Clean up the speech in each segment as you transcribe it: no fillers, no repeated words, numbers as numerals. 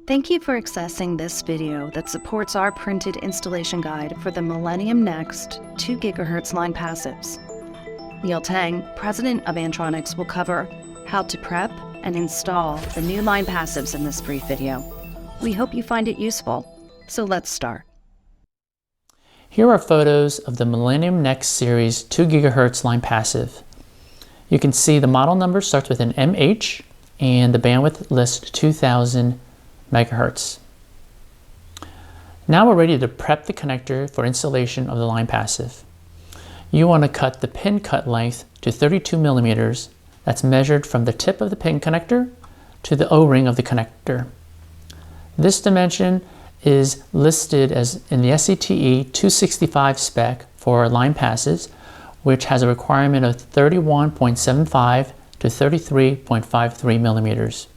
Thank you for accessing this video that supports our printed installation guide for the Milenium Next 2 GHz line passives. Neil Tang, president of Antronix, will cover how to prep and install the new line passives in this brief video. We hope you find it useful, so let's start. Here are photos of the Milenium Next Series 2 GHz line passive. You can see the model number starts with an MH and the bandwidth lists 2000 megahertz. Now we're ready to prep the connector for installation of the line passive. You want to cut the pin cut length to 32 millimeters. That's measured from the tip of the pin connector to the O-ring of the connector. This dimension is listed as in the SCTE 265 spec for line passives, which has a requirement of 31.75 to 33.53 millimeters.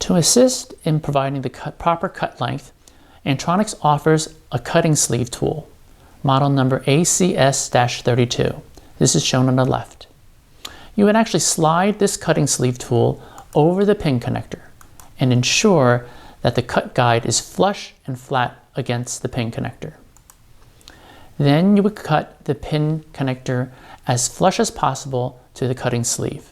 To assist in providing the proper cut length, Antronix offers a cutting sleeve tool, model number ACS-32. This is shown on the left. You would actually slide this cutting sleeve tool over the pin connector and ensure that the cut guide is flush and flat against the pin connector. Then you would cut the pin connector as flush as possible to the cutting sleeve.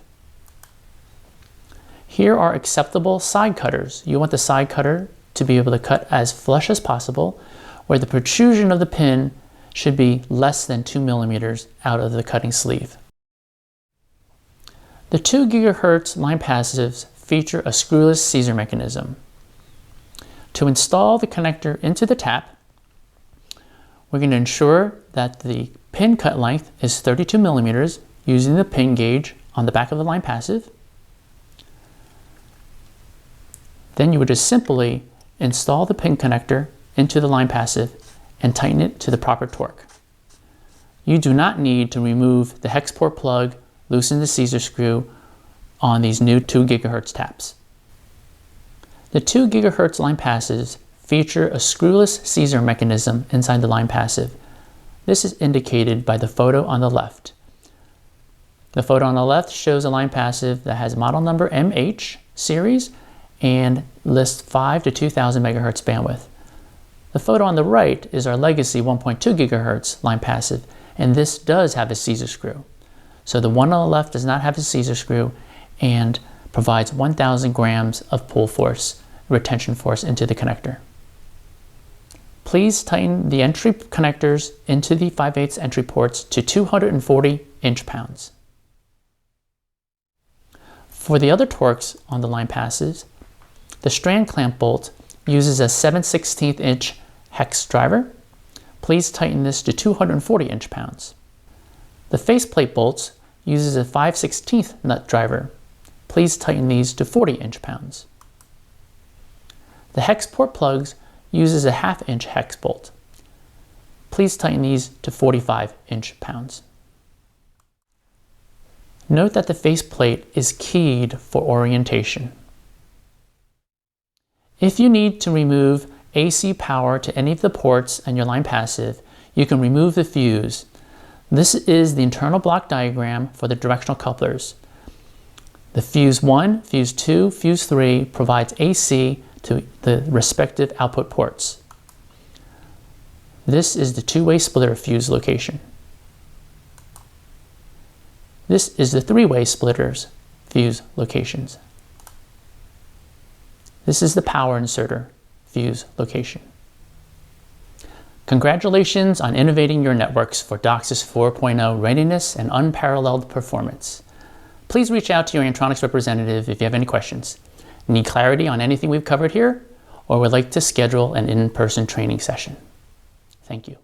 Here are acceptable side cutters. You want the side cutter to be able to cut as flush as possible, where the protrusion of the pin should be less than 2 millimeters out of the cutting sleeve. The 2 GHz line passives feature a screwless Caesar mechanism. To install the connector into the tap, we're going to ensure that the pin cut length is 32 millimeters using the pin gauge on the back of the line passive. Then you would just simply install the pin connector into the line passive and tighten it to the proper torque. You do not need to remove the hex port plug, loosen the Caesar screw on these new 2 GHz taps. The 2 GHz line passives feature a screwless Caesar mechanism inside the line passive. This is indicated by the photo on the left. The photo on the left shows a line passive that has model number MH series and lists 5 to 2000 megahertz bandwidth. The photo on the right is our legacy 1.2 GHz line passive, and this does have a Caesar screw. So the one on the left does not have a Caesar screw and provides 1000 grams of pull force, retention force into the connector. Please tighten the entry connectors into the 5/8 entry ports to 240 inch-pounds. For the other torques on the line passives, the strand clamp bolt uses a 7/16 inch hex driver. Please tighten this to 240 inch-pounds. The faceplate bolts uses a 5/16 nut driver. Please tighten these to 40 inch-pounds. The hex port plugs uses a 1/2 inch hex bolt. Please tighten these to 45 inch-pounds. Note that the faceplate is keyed for orientation. If you need to remove AC power to any of the ports and your line passive, you can remove the fuse. This is the internal block diagram for the directional couplers. The fuse 1, fuse 2, fuse 3 provides AC to the respective output ports. This is the two-way splitter fuse location. This is the three-way splitters fuse locations. This is the power inserter fuse location. Congratulations on innovating your networks for DOCSIS 4.0 readiness and unparalleled performance. Please reach out to your Antronix representative if you have any questions, need clarity on anything we've covered here, or would like to schedule an in-person training session. Thank you.